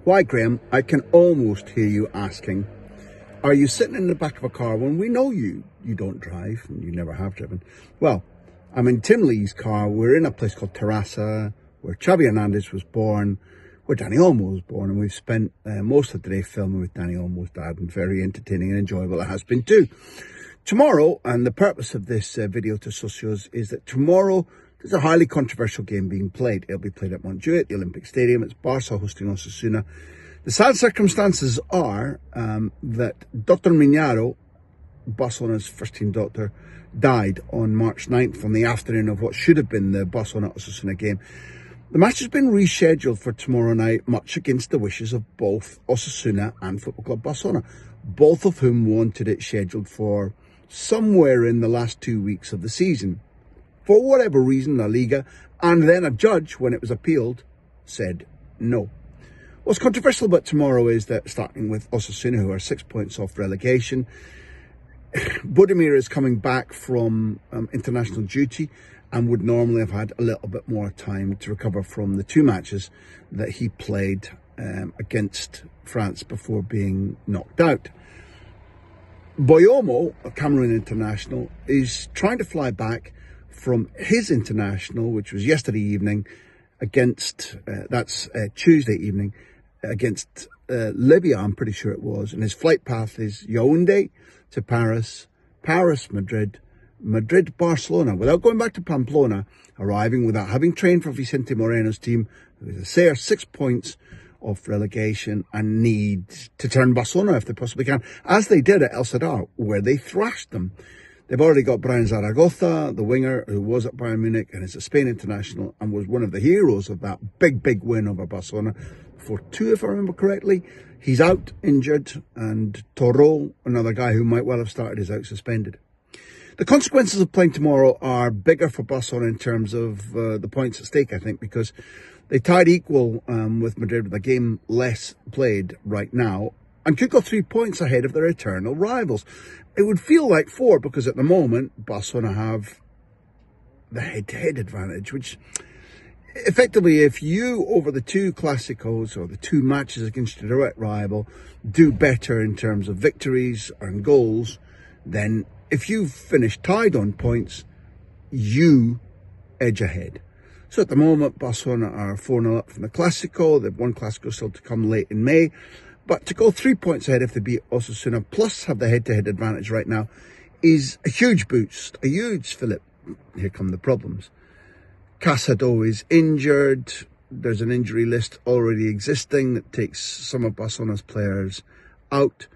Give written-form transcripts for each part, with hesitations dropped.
Why, Graham? I can almost hear you asking, are you sitting in the back of a car when we know you don't drive and you never have driven? Well, I'm in Tim Lee's car. We're in a place called Terrassa, where Xavi Hernandez was born, where Dani Olmo was born, and we've spent most of the day filming with Dani Olmo's dad, and very entertaining and enjoyable it has been too. Tomorrow, and the purpose of this video to Socios is that tomorrow there's a highly controversial game being played. It'll be played at Montjuic, the Olympic Stadium. It's Barca hosting Osasuna. The sad circumstances are that Dr. Miñaro, Barcelona's first-team doctor, died on March 9th on the afternoon of what should have been the Barcelona-Osasuna game. The match has been rescheduled for tomorrow night, much against the wishes of both Osasuna and Football Club Barcelona, both of whom wanted it scheduled for somewhere in the last 2 weeks of the season. For whatever reason, La Liga, and then a judge, when it was appealed, said no. What's controversial about tomorrow is that, starting with Osasuna, who are 6 points off relegation, Budimir is coming back from international duty and would normally have had a little bit more time to recover from the two matches that he played against France before being knocked out. Boyomo, a Cameroon international, is trying to fly back from his international, which was yesterday evening, against, Tuesday evening, against Libya, I'm pretty sure it was. And his flight path is Yaoundé to Paris, Paris, Madrid, Madrid, Barcelona, without going back to Pamplona, arriving without having trained for Vicente Moreno's team, who, as I say, are 6 points off relegation and need to turn Barcelona if they possibly can, as they did at El Sadar, where they thrashed them. They've already got Brian Zaragoza, the winger, who was at Bayern Munich and is a Spain international and was one of the heroes of that big win over Barcelona. 4-2, if I remember correctly. He's out, injured, and Toro, another guy who might well have started, is out suspended. The consequences of playing tomorrow are bigger for Barcelona in terms of the points at stake, I think, because they tied equal with Madrid with a game less played right now and could go 3 points ahead of their eternal rivals. It would feel like 4 because at the moment Barcelona have the head-to-head advantage, which effectively, if you, over the two Clásicos or the two matches against your direct rival, do better in terms of victories and goals, then if you finish tied on points, you edge ahead. So at the moment, Barcelona are 4-0 up from the Clásico. They've one Clásico still to come late in May. But to go 3 points ahead if they beat Osasuna, plus have the head-to-head advantage right now, is a huge boost, a huge fillip. Here come the problems. Casado is injured. There's an injury list already existing that takes some of Barcelona's players out.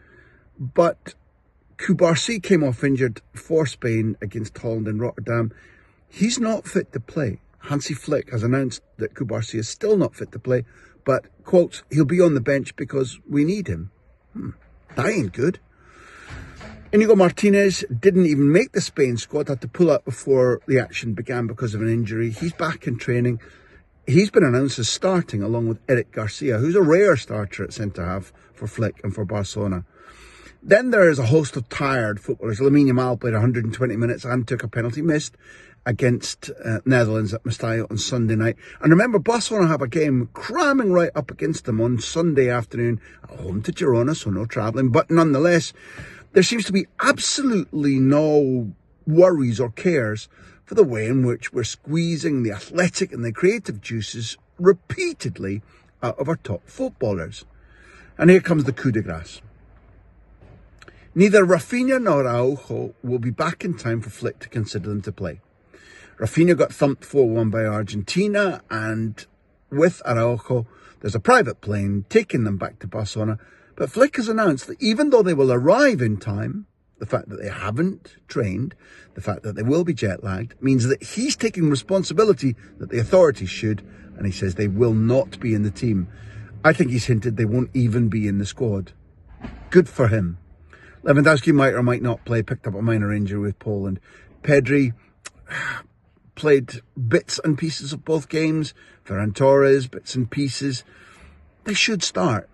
But Cubarsí came off injured for Spain against Holland in Rotterdam. He's not fit to play. Hansi Flick has announced that Cubarsí is still not fit to play, but, quotes, he'll be on the bench because we need him. That ain't good. Inigo Martinez didn't even make the Spain squad, had to pull out before the action began because of an injury. He's back in training. He's been announced as starting along with Eric Garcia, who's a rare starter at centre-half for Flick and for Barcelona. Then there is a host of tired footballers. Lamine Yamal played 120 minutes and took a penalty missed against Netherlands at Mestalla on Sunday night. And remember, Barcelona have a game cramming right up against them on Sunday afternoon at home to Girona, so no travelling. But nonetheless, there seems to be absolutely no worries or cares for the way in which we're squeezing the athletic and the creative juices repeatedly out of our top footballers. And here comes the coup de grace. Neither Rafinha nor Araujo will be back in time for Flick to consider them to play. Rafinha got thumped 4-1 by Argentina, and with Araujo, there's a private plane taking them back to Barcelona. But Flick has announced that even though they will arrive in time, the fact that they haven't trained, the fact that they will be jet-lagged, means that he's taking responsibility that the authorities should, and he says they will not be in the team. I think he's hinted they won't even be in the squad. Good for him. Lewandowski might or might not play, picked up a minor injury with Poland. Pedri played bits and pieces of both games. Ferran Torres, bits and pieces. They should start.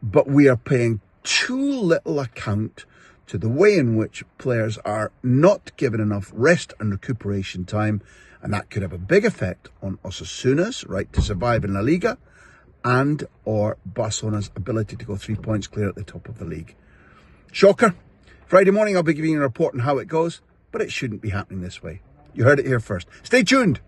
But we are paying too little account to the way in which players are not given enough rest and recuperation time, and that could have a big effect on Osasuna's right to survive in La Liga and or Barcelona's ability to go 3 points clear at the top of the league. Shocker. Friday morning I'll be giving you a report on how it goes, but it shouldn't be happening this way. You heard it here first. Stay tuned.